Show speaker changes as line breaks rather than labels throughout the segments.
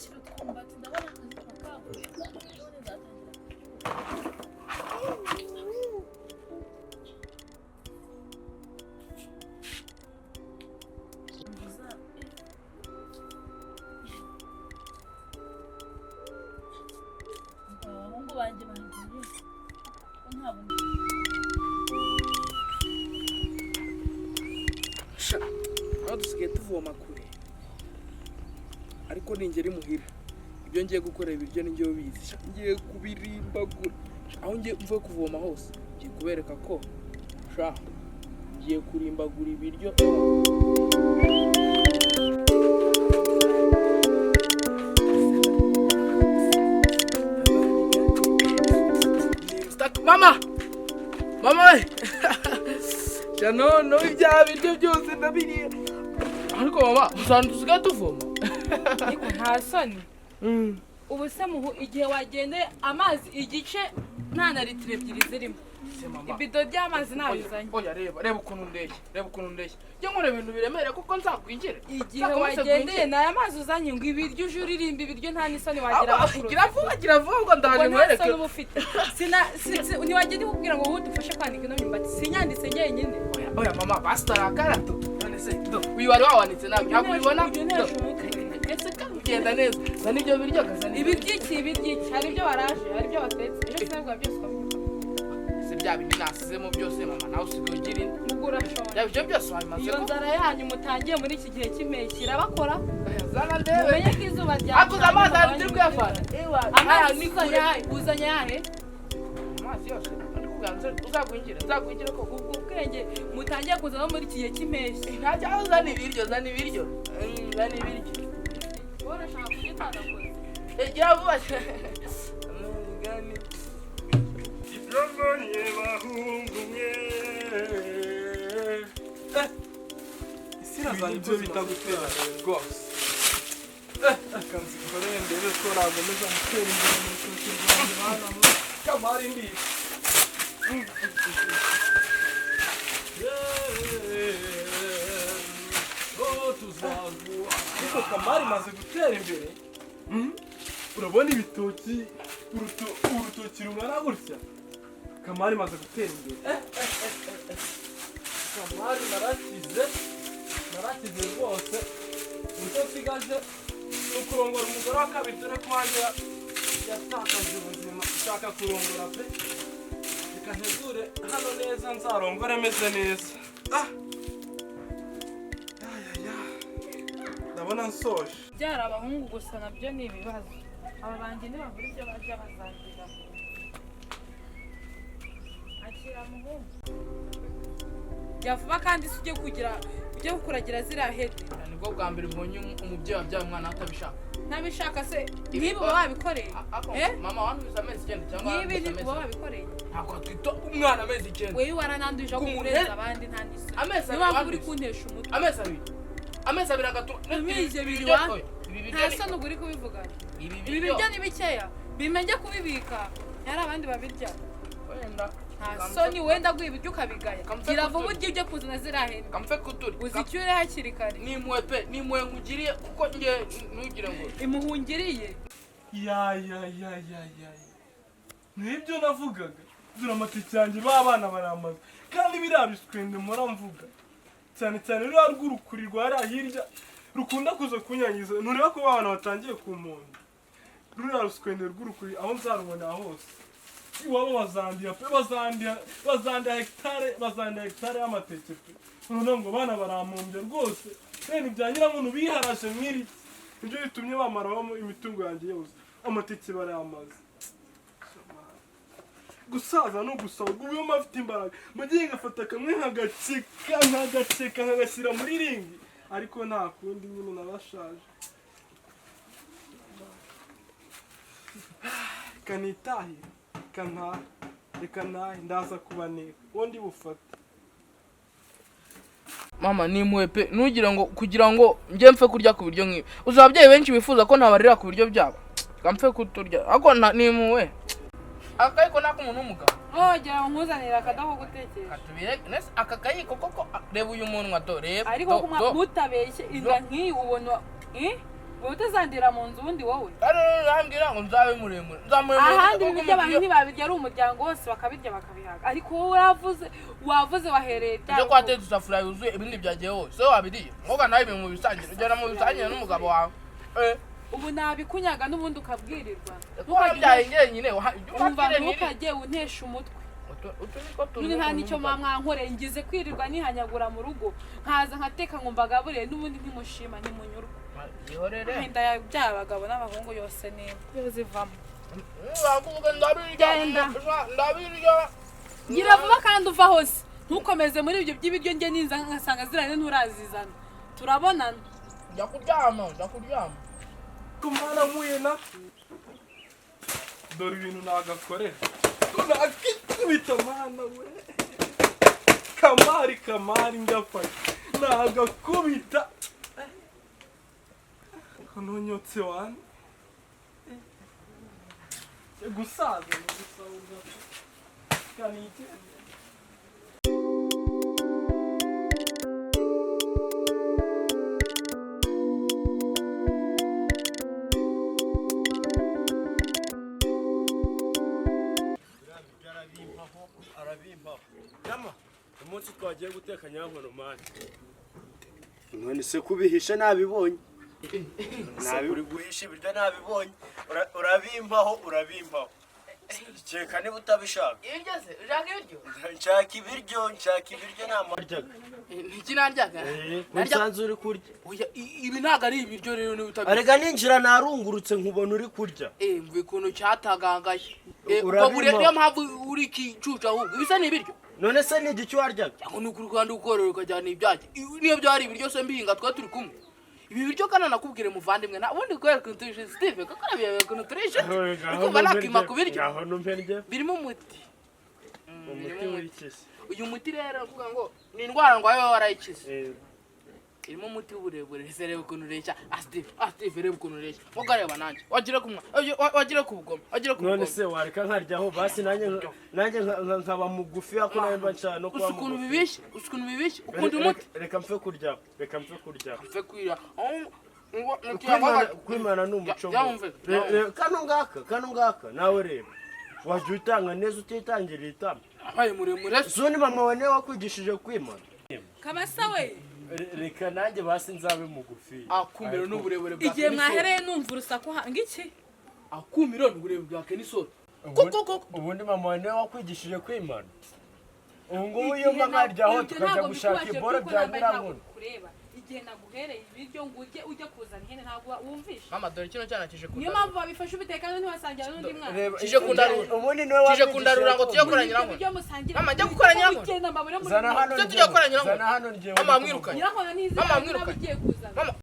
kino twumbati ndabona akazi kakaguye none nzatangira abahungu banjye bagiye ko ntabona
aho dusigaye tuvoma kure ariko ningera imuhira ibyo ngiye gukora ibiryo ni njyewe bizi ngiye kubirimbagura aho ngiye mvuye kuvoma hose ngiye kubereka ko ngiye kurimbagura ibiryo mama we no ibya biryo byose ndabiriye ariko mama usanga dusigaye tuvoma
ariko nta soni ubu se igihe wagendeye amazi igice nta na litiro ebyiri zirimo ibido by'amazi ntabizanye
oya reba ukuntu ndeshye njye nkora ibintu biremereye kuko nzakwinjira
igihe wagendeye naya mazi uzanye ngo ibiryo uje uririmba ibiryo nta n'isoni wagira
gira vuba ngo ndaje nkwereke
nta soni ufite ntiwagenda ikubwira ngo wowe dufashe kwandika ino myumbati sinyanditse njyenyine
oya mama basitara tu none se uyu wari wawanditse nawe ntabwo ubibona ese kandi ugenda neza zana ibyo biryo gazana
ibiryo hari ibyo waraje hari ibyo watetse ejo sinabwa byose
se bya bindi nasizemo byose mama nawe usigaye ugira
mugura shora
ibyo byose wabimaze
iyo nzara yanyu mutangiye muri iki gihe cy'impeshyi irabakora
zana ndebe
umenye ko izuba rya
akuze amazi ari turi kuyafana
amazi uzanye yahe
amazi yose uzagwinjira ko
ubwo ubwenge mutangiye kuza no muri iki gihe cy'impeshyi
ntajya zana ibiryo
urashaka kugitanakoze
gira vuba
Yongeye bahungumye
isira
ibyo bita gutera rwose akanzi koreye ndebe ko nagomeza gutera imbere mu cy'u Rwanda hano kamari ndi ariko kamari maze gutera imbere urabona ibitoki urutoki rungana gutya kamari maze gutera imbere kamari narakize rwose uburyo nsigaje ni ukurongora umugore wa kabiri dore ko wanjye yatakaje ubuzima ushaka kurongora pe reka ntegure hano neza nzarongore meze neza ndabona nsoje
byara abahungu gusa nabyo ni ibibazo aba banjye ntibabura ibyo bajya bazangira akira muhungu yavuba kandi se ujye kuragira ziriya hede
nibwo bwa mbere mbonye umubyeyi wabyaye umwana atabishaka
ntabishaka se niba uba wabikoreye
mama wanduza amezi 9 cyangwa
niba uba wabikoreye
ntabwo twita umwana amezi 9
wewe warananduje kumureza abandi nta n'isoni
amezi
niba uri kuntesha umutwe
amezi abiri agatuma
amezi abiri wa nta soni uba uri kubivuga ibi biryo ni bikeya bimenye kubibika yari abandi babirya
wenda
nta soni wenda guha ibiryo ukabigaya gira vuba ujye kuzana ziriya hene
kamfe kuturi
uzicyure hakiri kare
nimwe nkugiriye kuko nge ntugire ngo
imuhungiriye
nibyo navugaga dore amatike yanjye b'abana baramaze kandi biriya biswende mpora mvuga cyane ruriya rw'urukuri rwariya hirya rukunda kuza kunyangiza ntureba ko abana batangiye kumunda ruriya ruswende rw'urukuri aho nzarubona hose iwabo bazandiya hegitare y'amateke pe noneho ngo bana baramumbye rwose bene ibya nyiramuntu biharaje mw'iri nibyo bitumye bamaraho imitungo yanjye yose amateke barayamaze gusaza no gusaba ubu iyo afite imbaraga mugiye ngafata kamwe nkagaceka nkagashyira muri ringi ariko nta kundi nyine narashaje kanitahira reka ntahe ndaza kubaneka ubundi bufate
mama nimwe pe nugira ngo kugira ngo njye mfe kurya ku biryo nk'ibi uzi ababyeyi benshi bifuza ko nabarira ku biryo byabo kamfe kuturya ariko nimwe akayiko nako umuntu w'umugabo
gira ngo nkuzanire akadaho gutekesha
katubire nese aka kayiko koko reba uyu muntu wato reba
ariko mutabeshye inda nk'iyi ubona wowe utazandira mu nzu ubundi wowe
kandi urambwira ngo nzabe muremure
ahandi ibiryo abantu ntibabirya ari umuryango wose bakabirya bakabihaga ariko wowe wavuze wahereye
byo kwatetse isafuriya yuzuye ibindi byagiye hose wowe wabiriye ngoga nawe ibintu mu bisangire ugera mu bisangire n'umugabo wawe
ubu nabikunyaga n'ubundi ukabwirirwa
ntukajyaye njyenyine
umva ntukajye untesha umutwe nta nicyo mwankoreye ngize kwirirwa nihanyagura mu rugo nkaza nkateka ngo mbagaburiye n'ubundi ntimushima ntimunyurwa wenda byaba abagabo n'abahungu yose niba zivamo
ndabirya
gira vuba kandi uva hose ntukomeze muri ibyo by'ibiryo njye ninza nkasanga zirane nturazizana turabonana
njya kuryama
kumana mwena dore ibintu nagakorera nakikubita mana we kamari ngafashe nagakubita ntunyotse wane gusaza kanigende
umunsi twagiye guteka nyankono mani none se kubihisha nabibonye uri guhisha ibiryo nabibonye urabimbaho keka niba utabishaka nshaka ibiryo namaryaga
iki naryaga
nsanze uri kurya
ibi ntabwo ari ibiryo rero niba utabishaka
arega ninjira narungurutse nkubona uri kurya
mvuye ukuntu cyatagangaye niyo mpamvu uri ikicucu ahubwo ibisa ni ibiryo
none se ni igiki waryaga
cyangwa ni ukuri kandi ukorora ukajyana ibyajya niyo byari ibiryo se mbihinga twa turi kumwe ibi biryo kandi nakubwire muvandimwe na ubundi kubera ukuntu turi Steve kuko nabiye ukuntu turi inshuti ukumva nakima ku biryo birimo umuti
w'ikisi
uyu muti rero uvuga ngo ni indwara ndwaye warayikize irimo umuti w'uburebure se reba ukuntu ureshya Steve reba ukuntu ureshya nkuko areba nanjye wagira ku bugome
none se wareka nkaryaho basi nanjye nkaba mugufi ako nawe mba nshaka no kuba
ukuntu bibishye ukunda umuti
reka mpfe kurya
mpfe kwira
kwimana ni umuco kano ngaka nawe reba wajya utanga neza utitangiriye itama
abaye muremure
zone mama wawe niwe wakwigishije kwimana
kabasa we
reka nanjye basi nzabe mugufi
akumiro n'uburebure bwa
igihe mwahereye numva urusaku hanga iki
akumiro n'uburebure bwa kenisoro
ubundi mama wawe niwe wakwigishije kwimana ubu ngubu iyo mba nkaryaho tukajya gushaka iboro bya nyirankono
igihe naguhereye ibiryo ngo ujye kuzana ihene ntabwo wumvisha
mama dore kino cyana kije
niyo mpamvu babifashe ubitekana ntiwasangira n'undi mwana
kije kundarura
ubundi niwe wakwigishije
ngo tujye gukora nyirankono mama jya gukora nyirankono
zana hano
tujye gukora nyirankono
zana hano ngiye
mama mwirukanye
mama mwirukanye
mama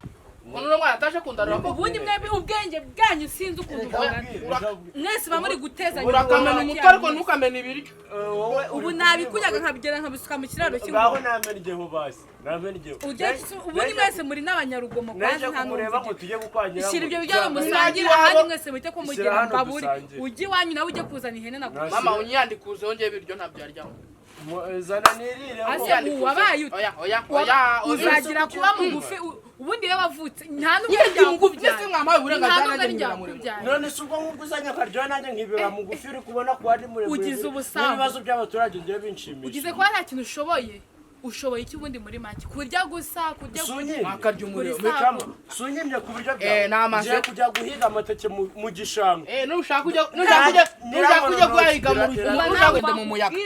uno mwana ataje kundarura
ubundi mwebwe ubwenge bwanyu sinzi ukuntu bungana mwese bamuri gutezanya
urakamena umutwe ariko ntukamena ibiryo
ubu nabikunyaga nkabigera nkabisuka mu kiraro kimwe
ngaho namenyeho basi namenyeho
ubundi mwese muri n'abanyarugomo
kandi nta n'ureba ngo tujye gukwanyira
ishyira ibyo bijyanye musangira ahandi mwese muhite ko mugira mbaburi ujye iwanyu nawe ujye kuzana ihene na gusa
mama unyandikuze wongeye ibiryo ntabyo yaryaho
zana nirire
wabaye
oya
uzagira kuba mugufi ubundi iyo wavutse nta
n'ubwenge mwamaye uburenganzira
none se ubwo nk'ubwo uzanye akaryoha nanjye nkibera mugufi uri kubona ko ari muremure
ugize ubusambo
n'ibibazo by'abaturage ngiye binshimisha
ugize kuba nta kintu ushoboye iki ubundi muri make kurya gusa
akarya umuriro
sunyimye ku buryo bwawe ngiye kujya guhiga amateke mu gishanga
nushaka ujya guhiga mu muyaga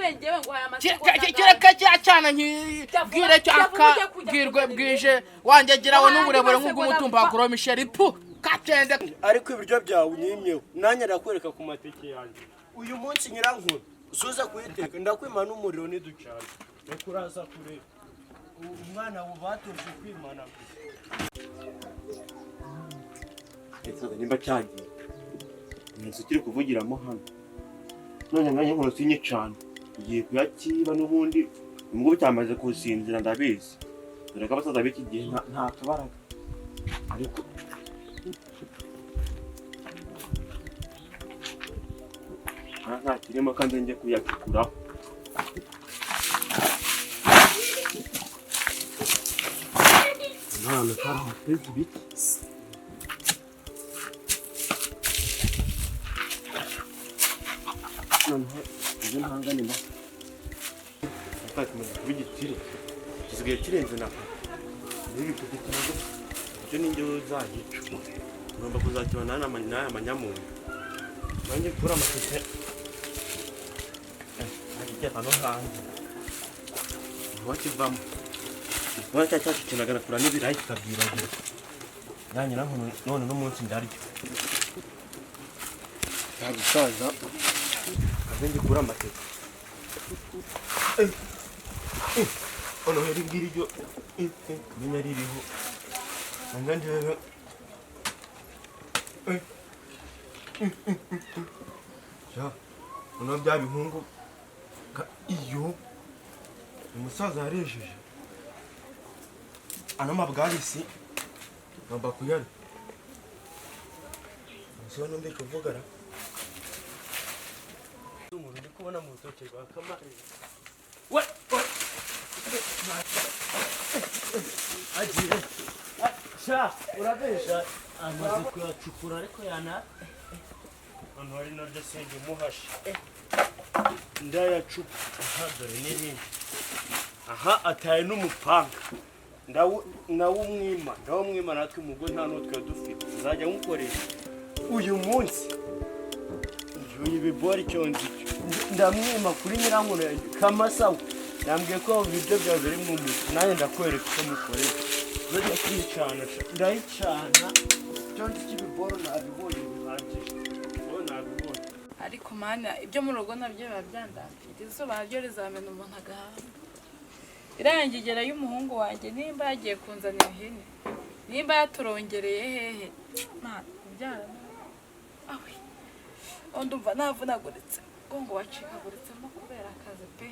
kireka cya cyana nkibwire cyo akabwirwe bwije wangegerawe n'uburebure nk'ubw'umutumba wa Goromisheri katende
ariko ibiryo byawe unyimyeho nanjye ndakwereka ku mateke yanjye uyu munsi nyirankuru usuza kuyiteka ndakwima n'umuriro niducana reka uraza kureba umwana batuje kwimana
nimba cyagiye inzu kiri kuvugiramo hano none nanjye nkora sinye cyane ugiye kuyakiba n'ubundi nubwo cyamaze kusinzira ndabizi dore ko abasaza b'iki gihe nta kabaraga ariko nta kirimo kandi njye kuyakikuraho none karaho tezi biki mugani na atakomeza kuba igitsire gisigaye kirenze na nibi kugitango cyo ninjye uzagica ngomba kuzakibana n'aya manyamuntu nanjye kura amateke ajya hano hanze wakivamo wacya cyacu kinagana kura n'ibirayi kikabwira nanjye none n'umunsi ndaryo yagusaza azengi kura amateke ono heri ngiryo menya ririho angandi rero ja ono bya bihungu iyo umusaza yarejeje ano mabwarisi ngomba kuyari umusore n'undi kuvugara umuntu ndi kubona mu rutoke rwa kamari we agiye sha urabesha amaze kuyacukura ariko yana hano hari naryo senge muhashi ndayacupa dore n'ibindi aha ataye n'umupanga ndawumwima natwe umugore nta n'utwe dufite uzajya nkukoresha uyu munsi uyu bibori cyonzi ndamwima kuri nyirankono yanjye kamasawa nambwiye ko ibiryo byawe biri mu mutwe nanjye ndakwereka uko mukoresha uzajya kwicana ndayicana cyonzi cy'ibiboro nabibonye bihagije nabibonye
ariko mana ibyo mu rugo nabyo biba byandambira izuba naryo rizamena umuntu agahamba irangigera y'umuhungu wanjye nimba yagiye kunzanira ihene nimba yaturongereye hehe mana ubyara awe ndumva navunaguritse ngo wacikaguritsemo kubera akazi pe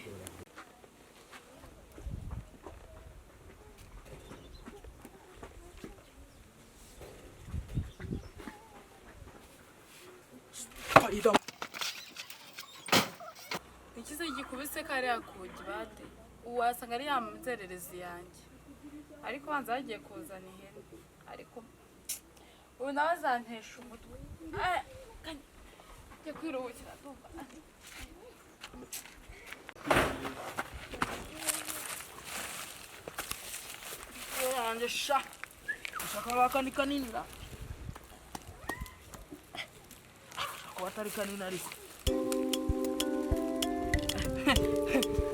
ikize gikubise kariya kugi bate wasanga ari ya muzererezi yanjye ariko banza yagiye kuzana ihene ariko ubu nawe azantesha umutwe njye kwiruhukira ndumva yanjye sha ushaka bakani kanini ra ko atari kanini ariko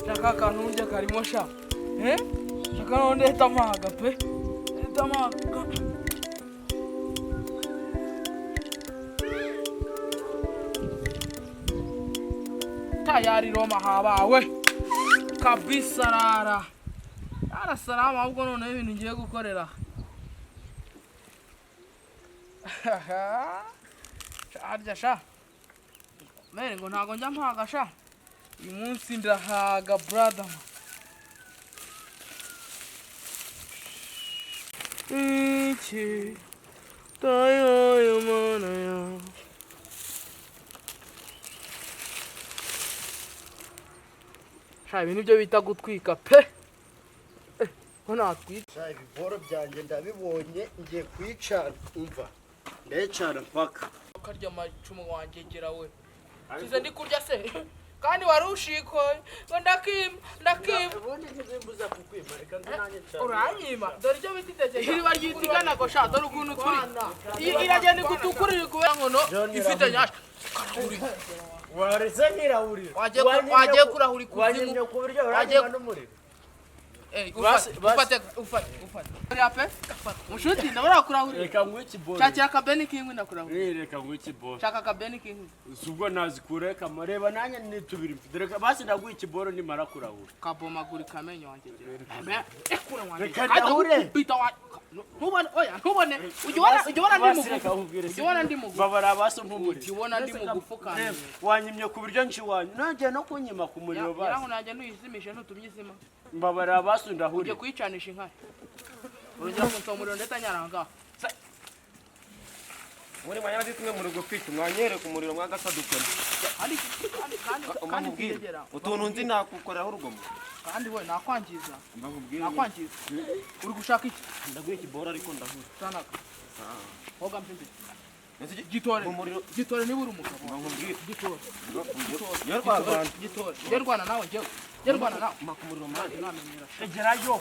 shaka akantu urya karimo sha shaka none etamaga pe etamaga tayari Roma habawe kabisa rara salama ahubwo none ibintu ngiye gukorera arya sha mere ngo ntago njya mpaga sha uyu munsi ndahaga brother iki tayo mana ya sha ibintu byo bita gutwika pe
natwica ibiboro byanjye ndabibonye ngiye kwicana umva ndayicana mpaka
ukarya amacumu wanjye gera we tuze ndi kurya se kandi wari ushikoye ngo ndakima
ubundi ntibimbuza kukwima reka nanjye cyane
uranyima dore icyo bita itegeko iriba ryitigana ko sha dore ukuntu turi iragenda igutukurira kubera nkono ifite nyasha
wareze nirahurira
wagiye kurahura
wanyimye ku buryo uranyima n'umuriro
ufate yape mushuti ndabara kurahurira
reka ngwe ikiboro
cyakira kabeni kingwi ndakurahurira
reka ngwe ikiboro
chaka kabeni kingwi
subwo nazikureka mareba nanye nitubiri reka basi ndaguha ikiboro nimara kurahura
kaboma guri kamenyo wanje ekura wanje
reka ndahure
bita wa ntubone ujibona ndi mugufu
babara baso mpumuri
ujibona ndi mugufu kandi
wanyimye ku buryo nshwanyu nanjye no kunyima ku muriro basi
yarango nanjye nuyizimishe ntutumyizima
mbabara baso ndahuri
uje kwicanisha inkari urujya kunsa umuriro ndeta nyaranga
muri mwanya bitumwe mu rugo kwita mwanyere ku muriro mwagasadukana
kandi
utuntu nzi nakukoraho urugomo
kandi we nakwangiza uri gushaka iki
ndaguye ikibora ariko ndahura
sanaka hoga mpimbi gitore
umuriro
gitore niba uri umugabo
nkubwire
gitore
gitore
gerwana nawe njyewe gerwana nawe
makumuriro mwana
namenyera
egerayo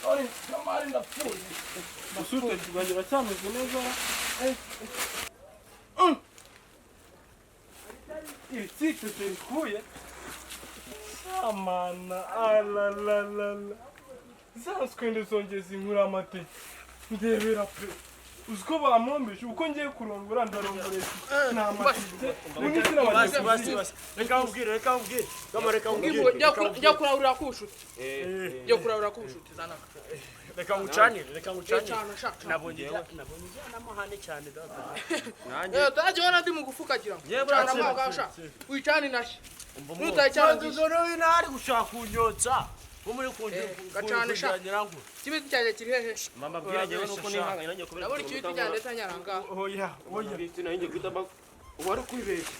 ore kamari ndapfuye basute rwanjye bacyameze neza iri tsite zikuye amana alalalala zanswende zongeza inkura amateke ndebera pe uziko bampombeje uko ngiye kurongora ndarongoreza nta mateke
reka nkubwire reka nkubwire
jya kurabura kubushute jya kurabura kubushute zana
reka ngucanire
cyane shaka
nabonye n'amahane cyane dada
nanjye tajye ndi mu gufukagira
yewe
baragasha wicane nashi nutayicane
dore winari gushaka kunyotsa bo muri
gacane shaka kibiti cyaje kiri hehe
mama bwira jewe nuko nihanganye nanjye kubera
nabona ikibiti cyanjye tanyaranga
oya
ibiti nanjye kwitamba wari kwibeshya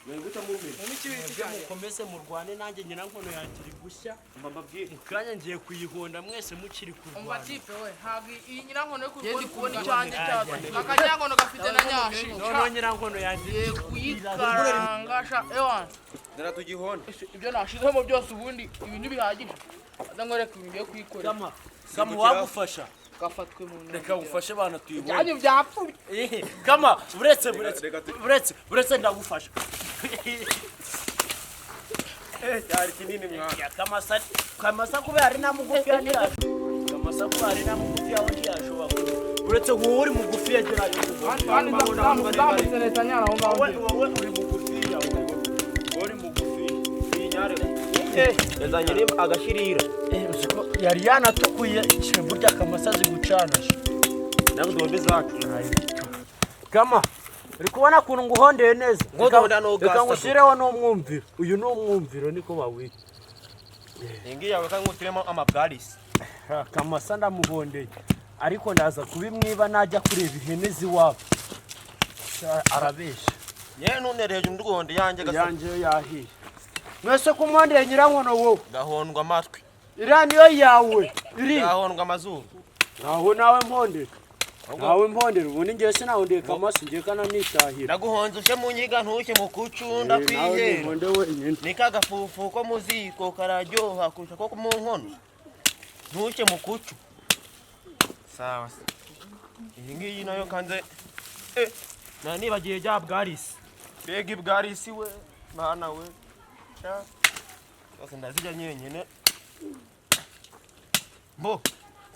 Nengita mumbi.
n'ikibiti cyanjye
mukomeze murwane nanjye nyirankono yakiri gushya
Mama bwira.
mukanya ngiye kuyihonda mwese mukiri kurwana
umva tipe we ntabwo iyi nyirankono yo kubona icyanjye cyane akanyankono gafite na nyashi
noneho nyirankono yanjye
kuyikaranga sha ewana
Dara tugihonda.
ibyo nashizemo byose ubundi ibintu bihagije azangoreka ibintu byo kuyikorera
kama wagufasha
gafatwe mu ntoki
reka ufashe bana tuyibone
byanyu byapfuye
kama buretse ndagufasha
Cyari kinini mwana.
ya kamasa kubera ari na mugufi ya kamasa kubera ari na mugufi yawe ntiyashobora buretse wowe uri mugufi yagerayo
kandi zamutse leta nyara aho ngaho
wowe uri mugufi yawe uri mugufi
Inyare. Yazanye ni agashirira.
yari yanatukuye burya kamasa zigucana
Nako dombe zacu.
kama uri kubona kuntu nguhondeye neza
Ngodonda no gasa.
reka ngushyireho n'umwumviro uyu ni umwumviro niko bawita
Ingi yawe kangutiremo amabwarisi.
kamasa ndamuhondeye ariko ndaza kubimwiba najya kureba ihene ziwabo arabesha
Ye none hejuru ndugonde yanjye gasa.
yanjye yahiye mwese kumwondeye nyirankono wowe
Gahondwa amatwi.
iriya niyo yawe iri
Gahondwa amazuru.
naho nawe mpondera nawe mpondera ubundi ngiye sinahondeye kamasa ngiye kana nitahira
Naguhonze ushe mu nyiga ntushye mu kucunda
nawe
kwihera.
nihonde wenyine
Nika gafufu ko muziko kararyoha kurusha ko mu nkono. Ntushye mu kucu. Sawa. Iyi ngiyi nayo kanze nibagiye rya bwarisi. Bega ibwarisi we mwana we. Sasa ndazijya nyenyene. Bo.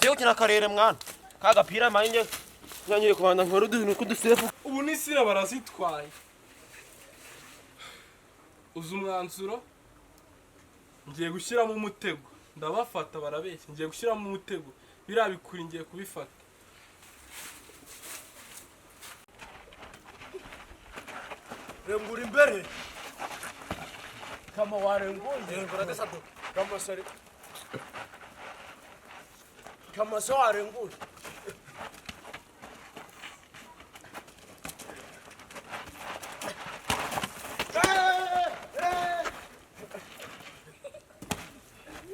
Cyo kina karere mwana. Kagapira manje nyanyiye kubanda nkora uduntu kudusefu.
ubu n'isira barazitwaye uzi umwanzuro ngiye gushyiramo umutego ndabafata barabeshya ngiye gushyiramo umutego biriya bikuri ngiye kubifata
rengura imbere kama warenguye kama sari kama so warenguye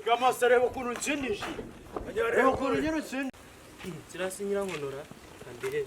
kama sari ukuntu ntsindije reba ukuntu nyine utsindije
Sirasinyira nkonora kandire.